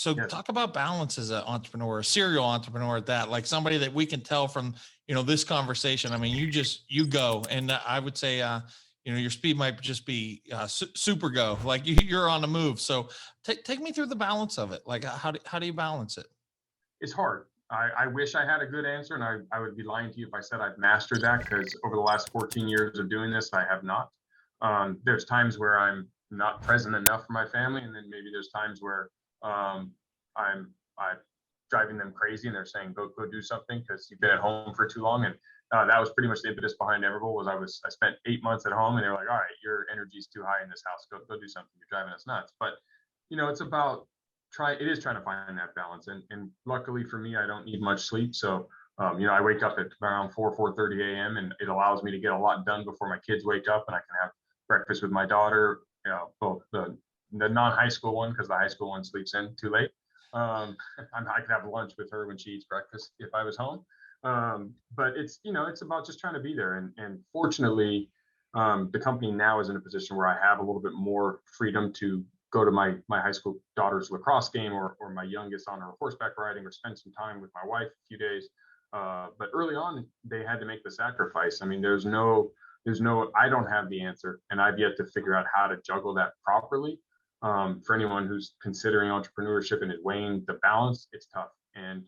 So Yes. talk about balance as an entrepreneur, a serial entrepreneur at that, like somebody that we can tell from, this conversation. I mean, you go, and I would say, your speed might just be super go, like you're on the move. So take me through the balance of it. Like how do you balance it? It's hard. I wish I had a good answer, and I would be lying to you if I said I've mastered that, because over the last 14 years of doing this, I have not. There's times where I'm not present enough for my family, and then maybe there's times where I'm driving them crazy, and they're saying go do something because you've been at home for too long. And that was pretty much the impetus behind Everbull. I spent 8 months at home, and they're like, all right, your energy's too high in this house. Go do something. You're driving us nuts. But it's about it is trying to find that balance. And luckily for me, I don't need much sleep. So, I wake up at around 4:30 a.m. and it allows me to get a lot done before my kids wake up, and I can have breakfast with my daughter, both the non-high school one, because the high school one sleeps in too late. I could have lunch with her when she eats breakfast if I was home. But it's about just trying to be there. And fortunately, the company now is in a position where I have a little bit more freedom to go to my high school daughter's lacrosse game, or my youngest on her horseback riding, or spend some time with my wife a few days. But early on, they had to make the sacrifice. I mean, I don't have the answer, and I've yet to figure out how to juggle that properly. For anyone who's considering entrepreneurship and is weighing the balance, it's tough. And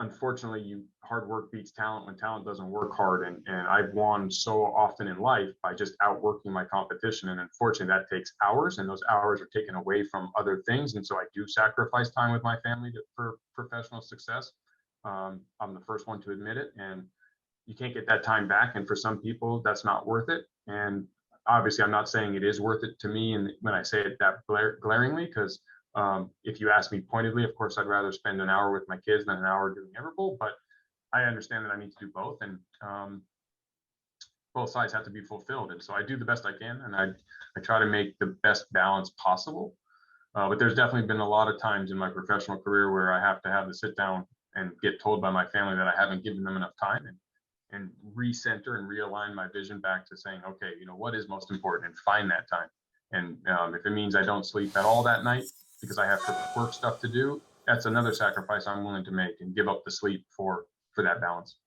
unfortunately, hard work beats talent when talent doesn't work hard. And I've won so often in life by just outworking my competition. And unfortunately, that takes hours, and those hours are taken away from other things. And so I do sacrifice time with my family for professional success. I'm the first one to admit it. And you can't get that time back. And for some people, that's not worth it. And obviously, I'm not saying it is worth it to me. And when I say it that glaringly, because if you ask me pointedly, of course, I'd rather spend an hour with my kids than an hour doing Everbull, but I understand that I need to do both, and both sides have to be fulfilled. And so I do the best I can, and I try to make the best balance possible. But there's definitely been a lot of times in my professional career where I have to have to sit down and get told by my family that I haven't given them enough time, and recenter and realign my vision back to saying, okay, what is most important, and find that time. And if it means I don't sleep at all that night because I have work stuff to do, that's another sacrifice I'm willing to make, and give up the sleep for that balance.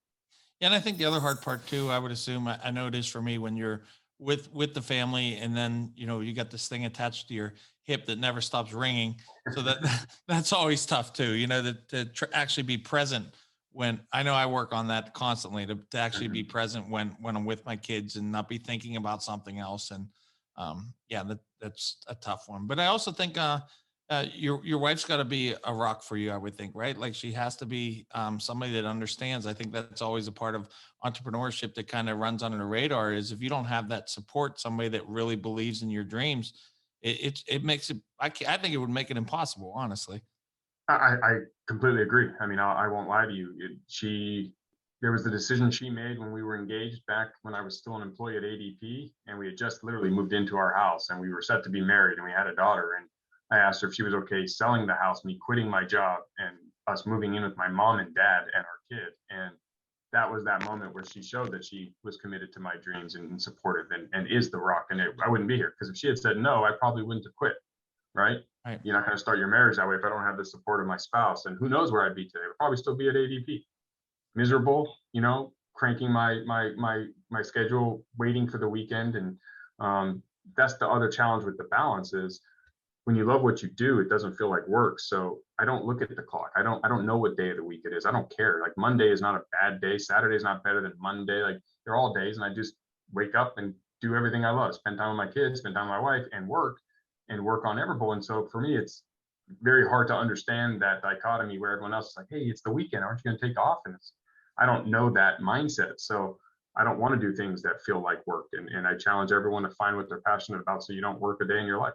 Yeah, and I think the other hard part too, I would assume, I know it is for me, when you're with the family, and then you got this thing attached to your hip that never stops ringing. So that that's always tough too. To actually be present when I know I work on that constantly, to actually be present when I'm with my kids, and not be thinking about something else. And yeah, that's a tough one. But I also think your wife's got to be a rock for you, I would think, right? Like she has to be somebody that understands. I think that's always a part of entrepreneurship that kind of runs under the radar. Is if you don't have that support, somebody that really believes in your dreams, it makes it. I think it would make it impossible, honestly. I completely agree. I mean, I won't lie to you. There was the decision she made when we were engaged back when I was still an employee at ADP, and we had just literally moved into our house, and we were set to be married, and we had a daughter. And I asked her if she was okay selling the house, me quitting my job, and us moving in with my mom and dad and our kid. And that was that moment where she showed that she was committed to my dreams, and supportive, and is the rock. And I wouldn't be here, because if she had said no, I probably wouldn't have quit. Right? Right. You're not going to start your marriage that way if I don't have the support of my spouse. And who knows where I'd be today? I'd probably still be at ADP, miserable, cranking my schedule, waiting for the weekend. And that's the other challenge with the balance is, when you love what you do, it doesn't feel like work. So I don't look at the clock. I don't know what day of the week it is. I don't care. Like Monday is not a bad day. Saturday is not better than Monday. Like they're all days, and I just wake up and do everything I love. Spend time with my kids, spend time with my wife, and work on Everbull. And so for me, it's very hard to understand that dichotomy where everyone else is like, hey, it's the weekend, aren't you going to take off? And I don't know that mindset. So I don't want to do things that feel like work. And I challenge everyone to find what they're passionate about, so you don't work a day in your life.